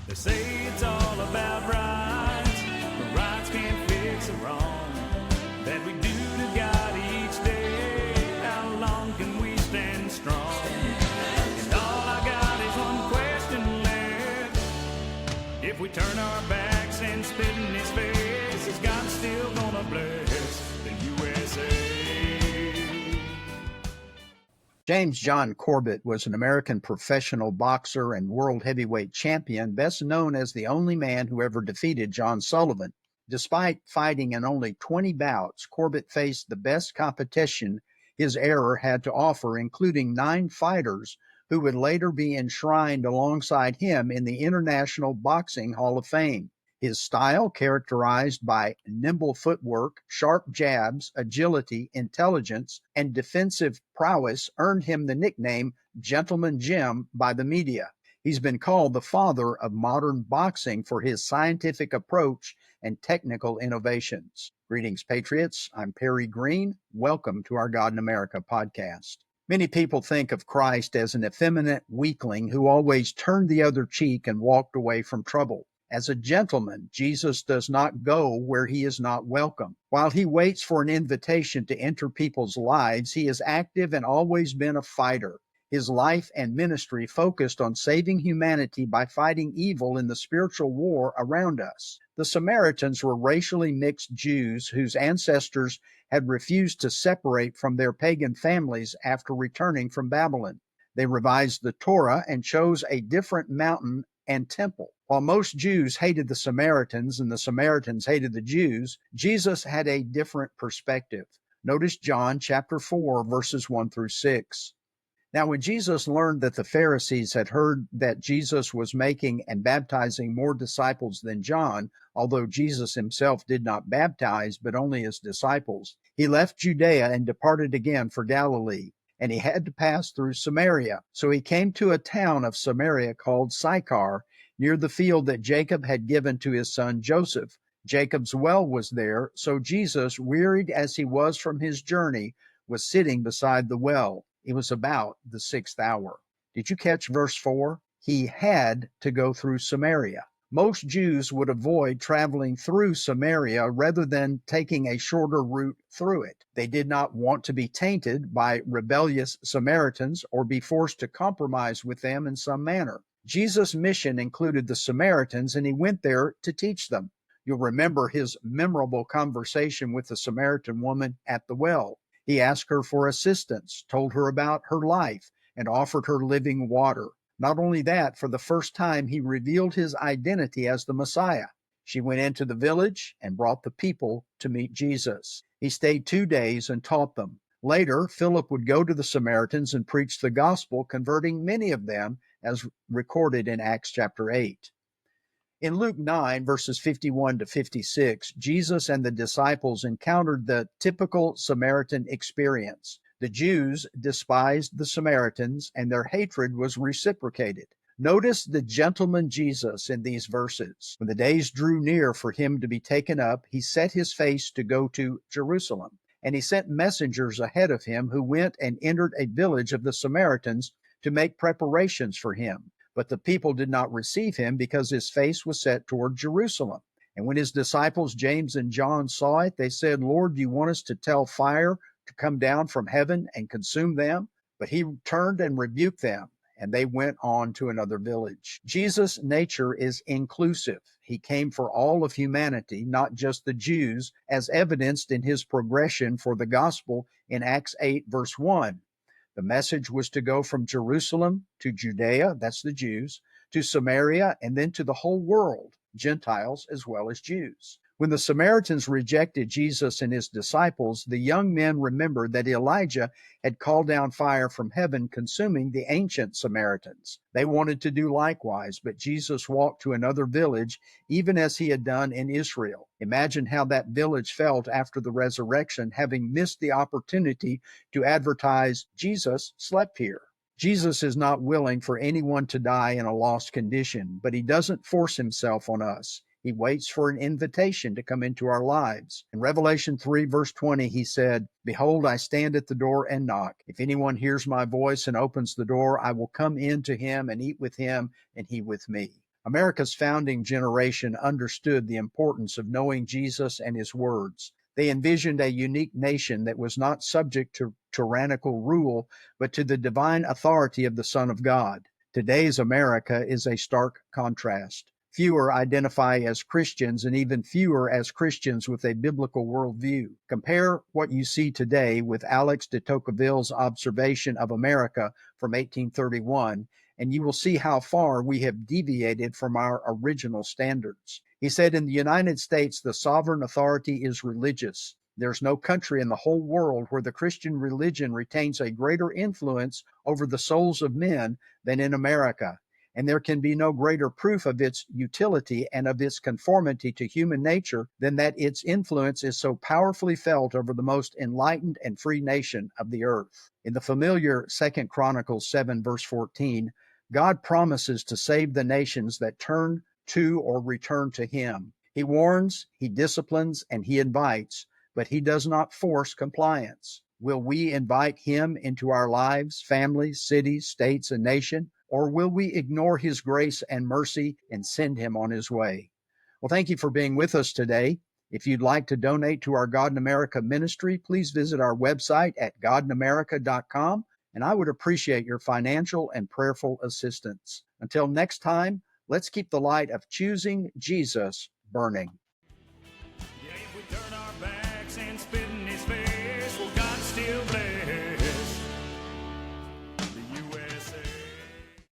They say it's all about rights, but rights can't fix the wrong that we do to God each day. How long can we stand strong? And all I got is one question left. If we turn our backs and spit in his face, is God still gonna bless the USA? James John Corbett was an American professional boxer and world heavyweight champion, best known as the only man who ever defeated John Sullivan. Despite fighting in only 20 bouts, Corbett faced the best competition his era had to offer, including 9 fighters who would later be enshrined alongside him in the International Boxing Hall of Fame. His style, characterized by nimble footwork, sharp jabs, agility, intelligence, and defensive prowess, earned him the nickname Gentleman Jim by the media. He's been called the father of modern boxing for his scientific approach and technical innovations. Greetings, Patriots. I'm Perry Green. Welcome to our God in America podcast. Many people think of Christ as an effeminate weakling who always turned the other cheek and walked away from trouble. As a gentleman, Jesus does not go where he is not welcome. While he waits for an invitation to enter people's lives, he is active and always been a fighter. His life and ministry focused on saving humanity by fighting evil in the spiritual war around us. The Samaritans were racially mixed Jews whose ancestors had refused to separate from their pagan families after returning from Babylon. They revised the Torah and chose a different mountain and temple. While most Jews hated the Samaritans and the Samaritans hated the Jews, Jesus had a different perspective. Notice John chapter 4, verses 1 through 6. Now, when Jesus learned that the Pharisees had heard that Jesus was making and baptizing more disciples than John, although Jesus himself did not baptize, but only his disciples, he left Judea and departed again for Galilee. And he had to pass through Samaria. So he came to a town of Samaria called Sychar, near the field that Jacob had given to his son Joseph. Jacob's well was there, so Jesus, wearied as he was from his journey, was sitting beside the well. It was about the 6th hour. Did you catch verse 4? He had to go through Samaria. Most Jews would avoid traveling through Samaria rather than taking a shorter route through it. They did not want to be tainted by rebellious Samaritans or be forced to compromise with them in some manner. Jesus' mission included the Samaritans, and he went there to teach them. You'll remember his memorable conversation with the Samaritan woman at the well. He asked her for assistance, told her about her life, and offered her living water. Not only that, for the first time, he revealed his identity as the Messiah. She went into the village and brought the people to meet Jesus. He stayed 2 days and taught them. Later, Philip would go to the Samaritans and preach the gospel, converting many of them, as recorded in Acts chapter 8. In Luke 9, verses 51 to 56, Jesus and the disciples encountered the typical Samaritan experience. The Jews despised the Samaritans, and their hatred was reciprocated. Notice the gentleman Jesus in these verses. When the days drew near for him to be taken up, he set his face to go to Jerusalem. And he sent messengers ahead of him who went and entered a village of the Samaritans to make preparations for him. But the people did not receive him because his face was set toward Jerusalem. And when his disciples James and John saw it, they said, Lord, do you want us to tell fire to come down from heaven and consume them? But he turned and rebuked them, and they went on to another village. Jesus' nature is inclusive. He came for all of humanity, not just the Jews, as evidenced in his progression for the gospel in Acts 8, verse 1. The message was to go from Jerusalem to Judea, that's the Jews, to Samaria, and then to the whole world, Gentiles as well as Jews. When the Samaritans rejected Jesus and his disciples, the young men remembered that Elijah had called down fire from heaven, consuming the ancient Samaritans. They wanted to do likewise, but Jesus walked to another village, even as he had done in Israel. Imagine how that village felt after the resurrection, having missed the opportunity to advertise, Jesus slept here. Jesus is not willing for anyone to die in a lost condition, but he doesn't force himself on us. He waits for an invitation to come into our lives. In Revelation 3, verse 20, he said, Behold, I stand at the door and knock. If anyone hears my voice and opens the door, I will come in to him and eat with him and he with me. America's founding generation understood the importance of knowing Jesus and his words. They envisioned a unique nation that was not subject to tyrannical rule, but to the divine authority of the Son of God. Today's America is a stark contrast. Fewer identify as Christians, and even fewer as Christians with a biblical worldview. Compare what you see today with Alex de Tocqueville's observation of America from 1831, and you will see how far we have deviated from our original standards. He said, in the United States, the sovereign authority is religious. There's no country in the whole world where the Christian religion retains a greater influence over the souls of men than in America. And there can be no greater proof of its utility and of its conformity to human nature than that its influence is so powerfully felt over the most enlightened and free nation of the earth. In the familiar 2 Chronicles 7, verse 14, God promises to save the nations that turn to or return to him. He warns, he disciplines, and he invites, but he does not force compliance. Will we invite him into our lives, families, cities, states, and nation? Or will we ignore his grace and mercy and send him on his way? Well, thank you for being with us today. If you'd like to donate to our God in America ministry, please visit our website at godinamerica.com, and I would appreciate your financial and prayerful assistance. Until next time, let's keep the light of choosing Jesus burning.